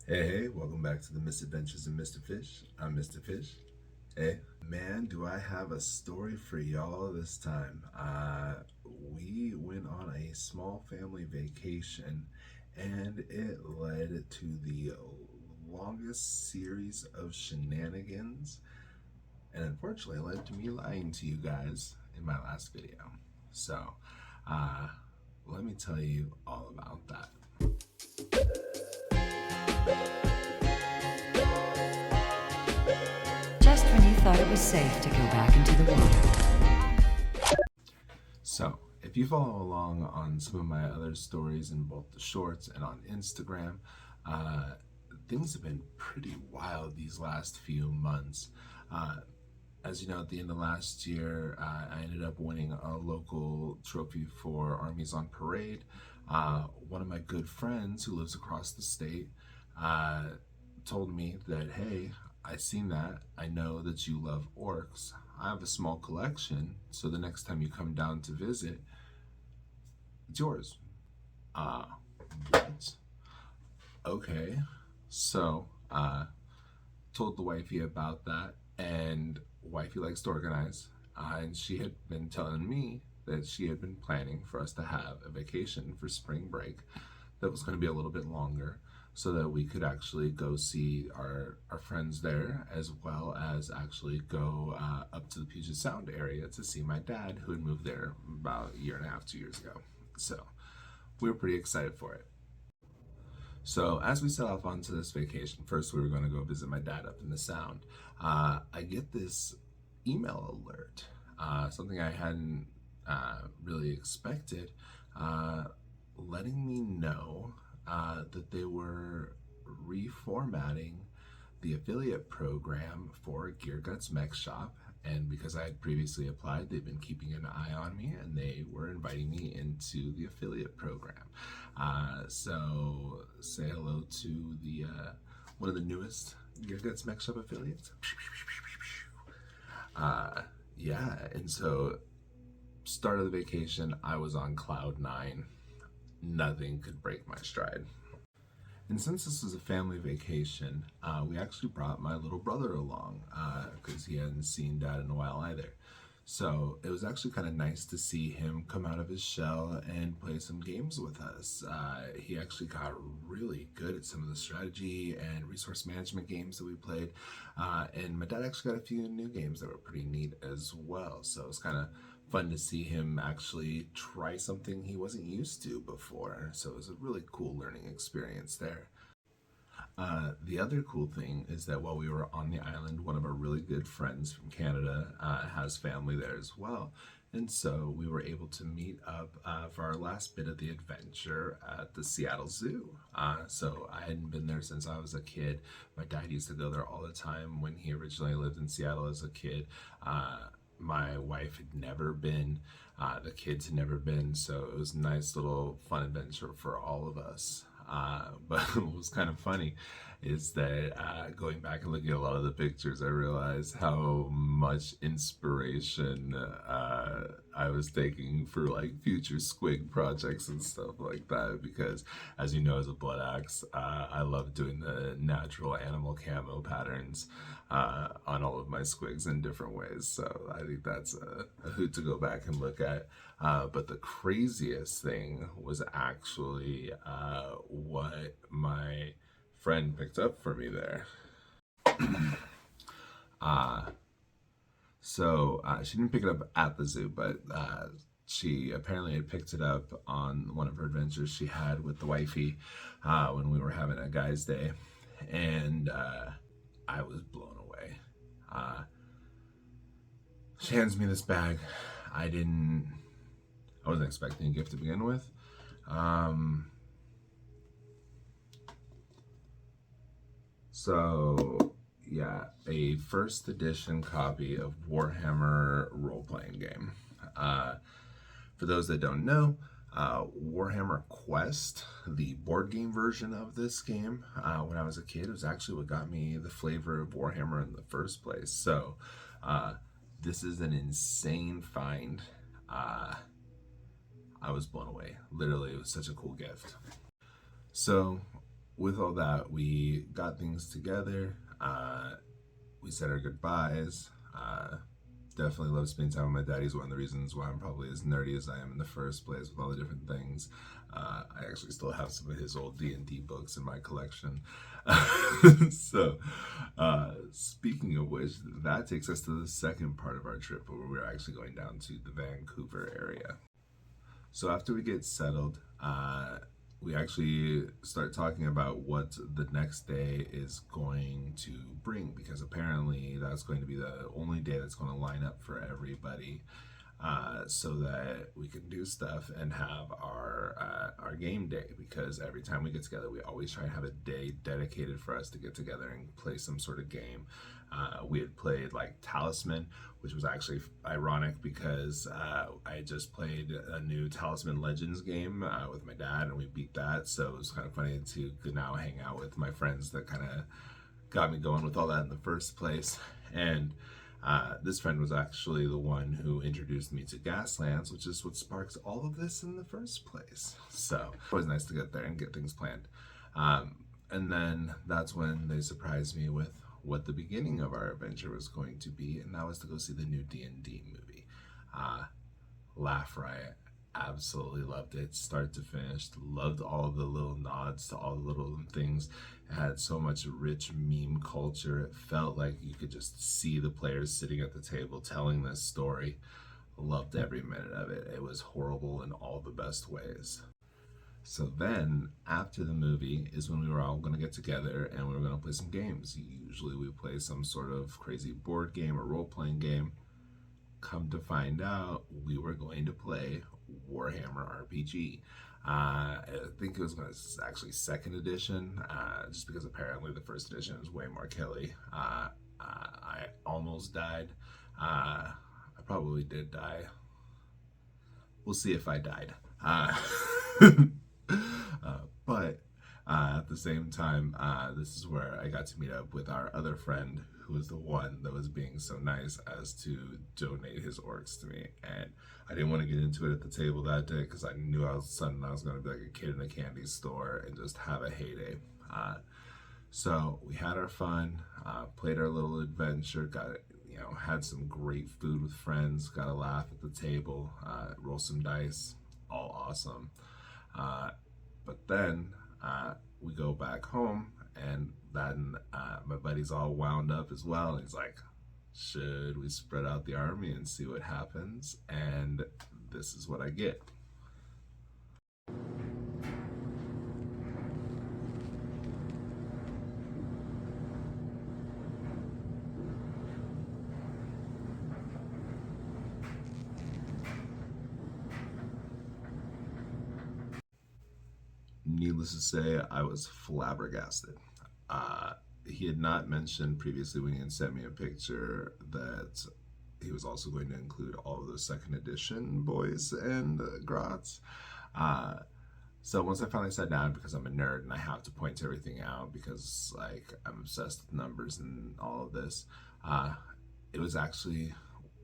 Hey, welcome back to the Misadventures of Mr. Fish. I'm Mr. Fish. Hey, man, do I have a story for y'all this time. We went on a small family vacation and it led to the longest series of shenanigans and unfortunately led to me lying to you guys in my last video. So, uh, let me tell you all about that. Just when you thought it was safe to go back into the water. So, if you follow along on some of my other stories in both the shorts and on Instagram, uh, things have been pretty wild these last few months. As you know, at the end of last year, I ended up winning a local trophy for Armies on Parade. One of my good friends who lives across the state told me that, hey, I seen that. I know that you love orcs. I have a small collection, so the next time you come down to visit, it's yours. Uh, what? Okay. So, told the wifey about that, and wifey likes to organize, and she had been telling me that she had been planning for us to have a vacation for spring break that was going to be a little bit longer so that we could actually go see our friends there, as well as actually go up to the Puget Sound area to see my dad, who had moved there about a year and a half, 2 years ago. So we were pretty excited for it. So as we set off onto this vacation, first we were going to go visit my dad up in the Sound. I get this email alert, something I hadn't really expected, letting me know that they were reformatting the affiliate program for Gear Guts Mech Shop. And because I had previously applied, they've been keeping an eye on me and they were inviting me into the affiliate program. So say hello to the one of the newest Gear Guts Mech Shop affiliates. Yeah, and so start of the vacation, I was on cloud nine. Nothing could break my stride. And since this was a family vacation, we actually brought my little brother along because he hadn't seen Dad in a while either. So it was actually kind of nice to see him come out of his shell and play some games with us. He actually got really good at some of the strategy and resource management games that we played. And my dad actually got a few new games that were pretty neat as well. So it was kind of fun to see him actually try something he wasn't used to before. So it was a really cool learning experience there. The other cool thing is that while we were on the island, one of our really good friends from Canada has family there as well. And so we were able to meet up for our last bit of the adventure at the Seattle Zoo. So I hadn't been there since I was a kid. My dad used to go there all the time when he originally lived in Seattle as a kid. My wife had never been, the kids had never been, so it was a nice little fun adventure for all of us. But what was kind of funny is that going back and looking at a lot of the pictures, I realized how much inspiration I was taking for like future squig projects and stuff like that. Because, as you know, as a blood axe, I love doing the natural animal camo patterns on all of my squigs in different ways. So I think that's a hoot to go back and look at. But the craziest thing was actually what my friend picked up for me there. So she didn't pick it up at the zoo, but she apparently had picked it up on one of her adventures she had with the wifey when we were having a guy's day. And I was blown away. She hands me this bag. I wasn't expecting a gift to begin with. So yeah, a first edition copy of Warhammer role-playing game. For those that don't know, Warhammer Quest, the board game version of this game, when I was a kid, was actually what got me the flavor of Warhammer in the first place. So this is an insane find. I was blown away. Literally, it was such a cool gift. So with all that, we got things together. We said our goodbyes. Definitely love spending time with my dad. He's one of the reasons why I'm probably as nerdy as I am in the first place with all the different things. I actually still have some of his old D&D books in my collection. So, speaking of which, that takes us to the second part of our trip where we're actually going down to the Vancouver area. So after we get settled, we actually start talking about what the next day is going to bring, because apparently that's going to be the only day that's going to line up for everybody, so that we can do stuff and have our game day. Because every time we get together, we always try and have a day dedicated for us to get together and play some sort of game. We had played like Talisman, which was actually ironic because I just played a new Talisman Legends game with my dad, and we beat that. So it was kind of funny to now hang out with my friends that kind of got me going with all that in the first place. And this friend was actually the one who introduced me to Gaslands, which is what sparks all of this in the first place. So it was nice to get there and get things planned. And then that's when they surprised me with what the beginning of our adventure was going to be, and that was to go see the new D&D movie. Laugh Riot. Absolutely loved it, start to finish. Loved all the little nods to all the little things. It had so much rich meme culture. It felt like you could just see the players sitting at the table telling this story. Loved every minute of it. It was horrible in all the best ways. So then, after the movie is when we were all going to get together and we were going to play some games. Usually we play some sort of crazy board game or role-playing game. Come to find out, we were going to play Warhammer RPG. I think it was actually second edition, just because apparently the first edition is way more killy. I almost died. I probably did die. We'll see if I died. But at the same time, this is where I got to meet up with our other friend, who was the one that was being so nice as to donate his orcs to me. And I didn't want to get into it at the table that day because I knew I was going to be like a kid in a candy store and just have a heyday. So we had our fun, played our little adventure, had some great food with friends, got a laugh at the table, roll some dice, all awesome. But then we go back home, and then my buddy's all wound up as well. He's like, should we spread out the army and see what happens? And this is what I get. Needless to say, I was flabbergasted. He had not mentioned previously when he had sent me a picture that he was also going to include all of the second edition boys and grots. So once I finally sat down, because I'm a nerd and I have to point everything out because like I'm obsessed with numbers and all of this, it was actually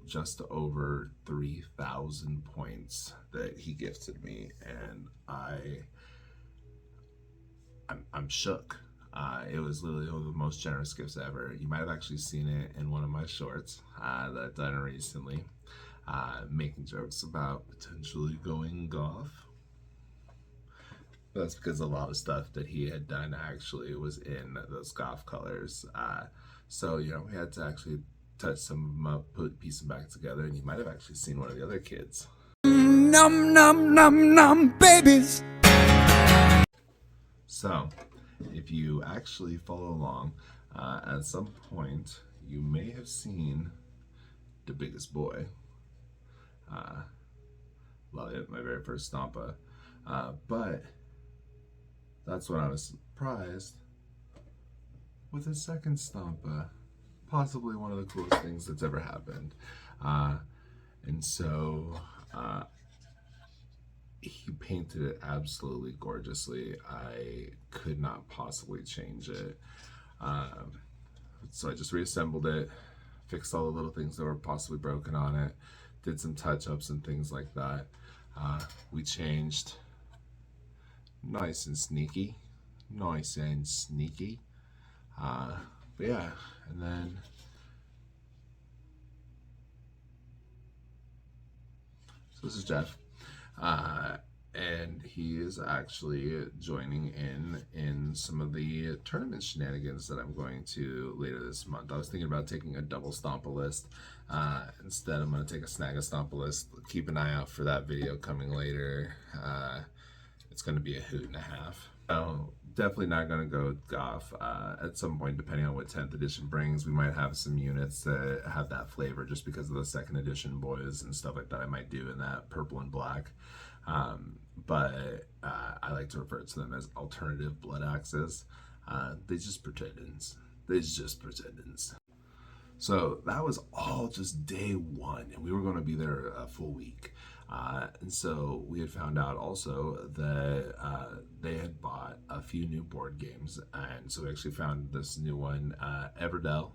just over 3,000 points that he gifted me, and I'm shook. It was literally one of the most generous gifts ever. You might have actually seen it in one of my shorts that I've done recently, making jokes about potentially going golf. That's because a lot of stuff that he had done actually was in those golf colors. So, we had to actually touch some of them up, piece them back together, and you might have actually seen one of the other kids. Num num num num babies. So, if you actually follow along, at some point you may have seen the biggest boy. My very first Stompa. But that's when I was surprised with a second Stompa. Possibly one of the coolest things that's ever happened. And so he painted it absolutely gorgeously. I could not possibly change it. So I just reassembled it, fixed all the little things that were possibly broken on it, did some touch-ups and things like that. We changed nice and sneaky, nice and sneaky. But yeah, and then so this is Jeff. And he is actually joining in some of the tournament shenanigans that I'm going to later this month. I was thinking about taking a double stomp a list. Instead, I'm going to take a snag a stomp a list. Keep an eye out for that video coming later. It's going to be a hoot and a half. So definitely not going to go Goth. At some point, depending on what 10th edition brings, we might have some units that have that flavor just because of the 2nd edition boys and stuff like that I might do in that purple and black. But I like to refer to them as alternative blood axes. They just pretendins. So that was all just day one, and we were going to be there a full week. And so we had found out also that they had bought a few new board games, and so we actually found this new one, Everdell,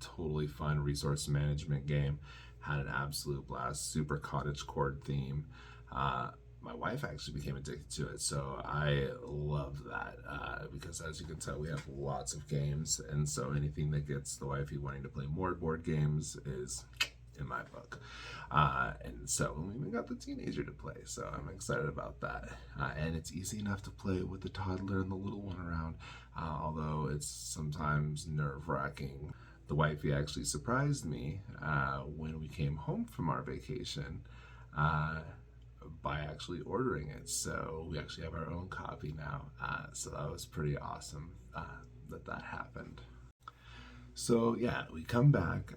totally fun resource management game. Had an absolute blast, super cottagecore theme. My wife actually became addicted to it, so I love that because, as you can tell, we have lots of games, and so anything that gets the wifey wanting to play more board games is in my book. And so we even got the teenager to play, so I'm excited about that. And it's easy enough to play with the toddler and the little one around, although it's sometimes nerve-wracking. The wifey actually surprised me when we came home from our vacation by actually ordering it. So we actually have our own copy now. So that was pretty awesome that happened. So yeah, we come back.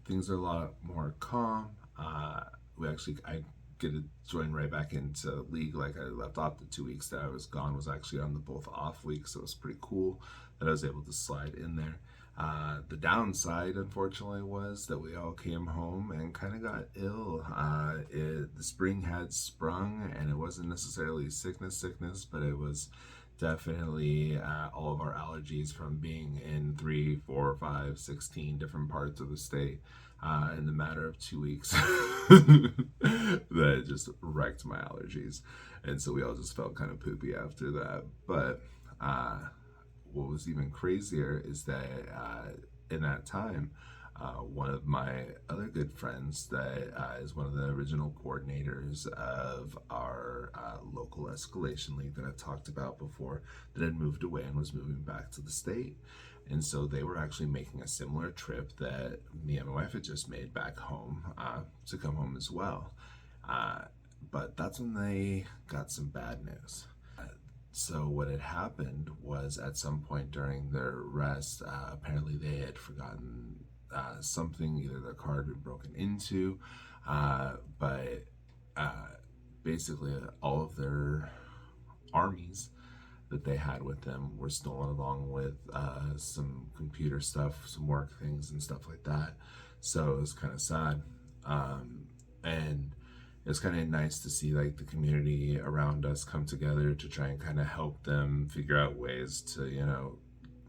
Things are a lot more calm. I get to join right back into League like I left off. The 2 weeks that I was gone was actually on the both off weeks, so it was pretty cool that I was able to slide in there. The downside, unfortunately, was that we all came home and kind of got ill. The spring had sprung, and it wasn't necessarily sickness, but it was definitely all of our allergies from being in 3, 4, 5, 16 different parts of the state in the matter of 2 weeks that just wrecked my allergies. And so we all just felt kind of poopy after that. But what was even crazier is that in that time, one of my other good friends that is one of the original coordinators of our local escalation league that I talked about before, that had moved away and was moving back to the state. And so they were actually making a similar trip that me and my wife had just made back home to come home as well. But that's when they got some bad news. So what had happened was at some point during their rest, apparently they had forgotten something, either their car had been broken into, but basically all of their armies that they had with them were stolen, along with some computer stuff, some work things and stuff like that. So it was kind of sad. And it was kind of nice to see like the community around us come together to try and kind of help them figure out ways to,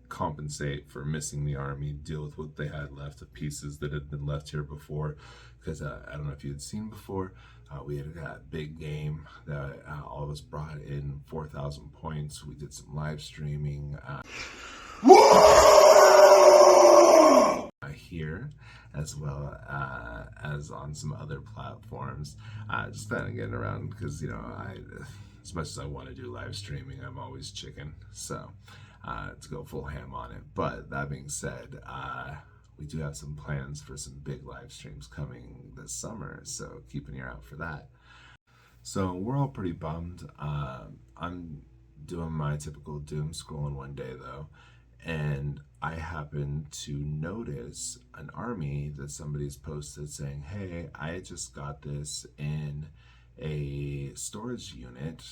compensate for missing the army, deal with what they had left of pieces that had been left here before. Because I don't know if you had seen before, we had that big game that all of us brought in 4,000 points. We did some live streaming here, as well as on some other platforms. Just kind of getting around because, as much as I want to do live streaming, I'm always chicken. So to go full ham on it. But that being said, we do have some plans for some big live streams coming this summer, so keep an ear out for that. So we're all pretty bummed. I'm doing my typical doom scrolling one day though, and I happened to notice an army that somebody's posted saying, hey, I just got this in a storage unit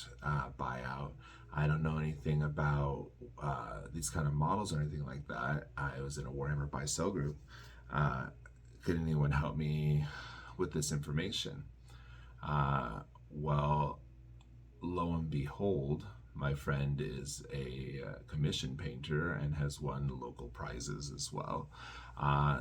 buyout. I don't know anything about these kind of models or anything like that. I was in a Warhammer buy-sell group. Could anyone help me with this information? Well, lo and behold, My friend is a commission painter and has won local prizes as well.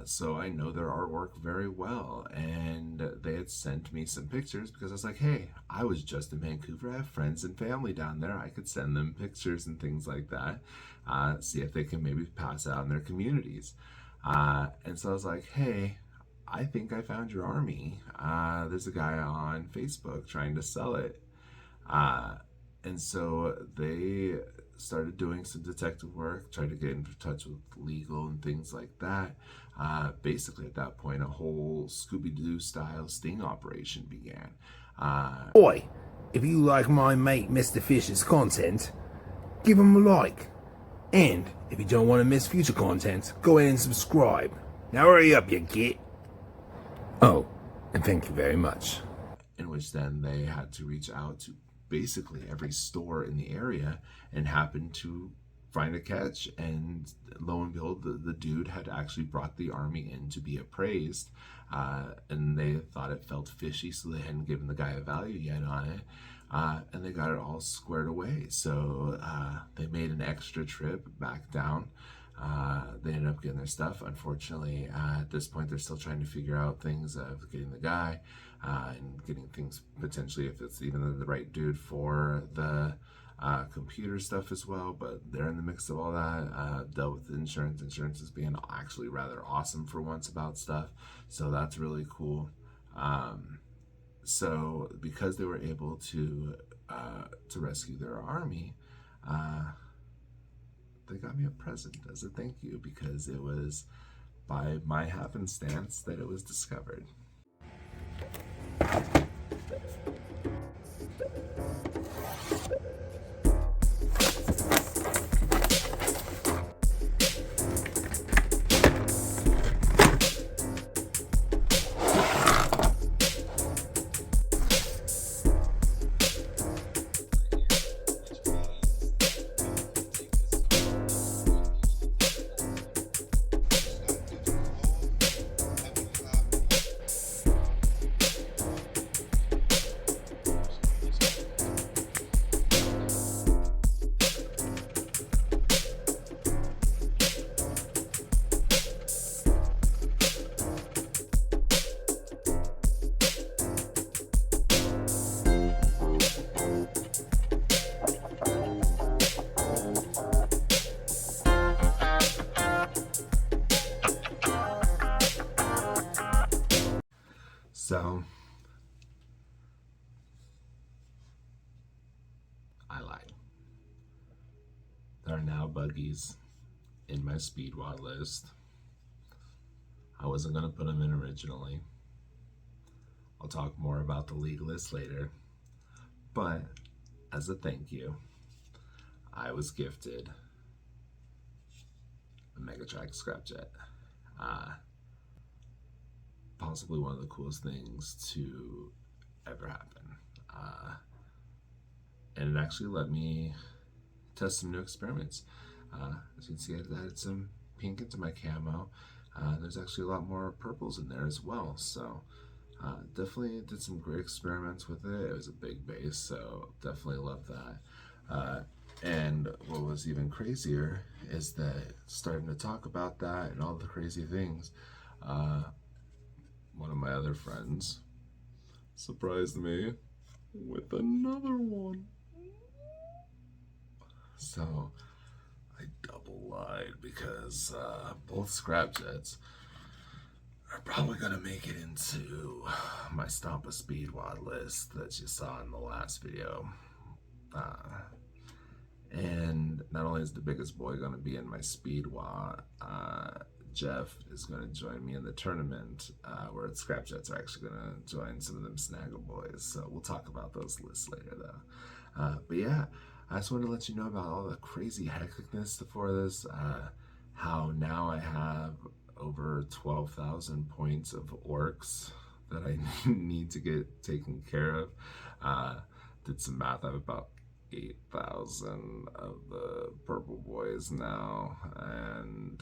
So I know their artwork very well, and they had sent me some pictures because I was like, hey, I was just in Vancouver. I have friends and family down there. I could send them pictures and things like that, see if they can maybe pass out in their communities. And so I was like, hey, I think I found your army. There's a guy on Facebook trying to sell it. And so they started doing some detective work, tried to get in touch with legal and things like that. Basically, at that point, a whole Scooby-Doo style sting operation began. Boy, if you like my mate Mr. Fish's content, give him a like. And if you don't want to miss future content, go ahead and subscribe. Now hurry up, you git. Oh, and thank you very much. In which then they had to reach out to basically every store in the area and happened to find a catch, and lo and behold, the dude had actually brought the army in to be appraised, and they thought it felt fishy, so they hadn't given the guy a value yet on it, and they got it all squared away. So they made an extra trip back down. They ended up getting their stuff. Unfortunately, at this point, they're still trying to figure out things of getting the guy, and getting things potentially, if it's even the right dude for the computer stuff as well. But they're in the mix of all that. Dealt with insurance. Insurance is being actually rather awesome for once about stuff, so that's really cool. So because they were able to rescue their army, they got me a present as a thank you, because it was by my happenstance that it was discovered. So I lied. There are now buggies in my speed wad list. I wasn't going to put them in originally. I'll talk more about the league list later. But as a thank you, I was gifted a Megatrack Scrapjet. Possibly one of the coolest things to ever happen. And it actually let me test some new experiments. As you can see, I added some pink into my camo. There's actually a lot more purples in there as well. So definitely did some great experiments with it. It was a big base, so definitely love that. And what was even crazier is that starting to talk about that and all the crazy things, one of my other friends surprised me with another one. So I double lied, because both scrapjets are probably going to make it into my Stomp a Speed Wad list that you saw in the last video. And not only is the biggest boy going to be in my Speed Wad, Jeff is going to join me in the tournament, where Scrapjets are actually going to join some of them Snaggle boys. So we'll talk about those lists later, though. But yeah, I just wanted to let you know about all the crazy hecticness for this. How now I have over 12,000 points of orcs that I need to get taken care of. Did some math. I have about 8,000 of the purple boys now, and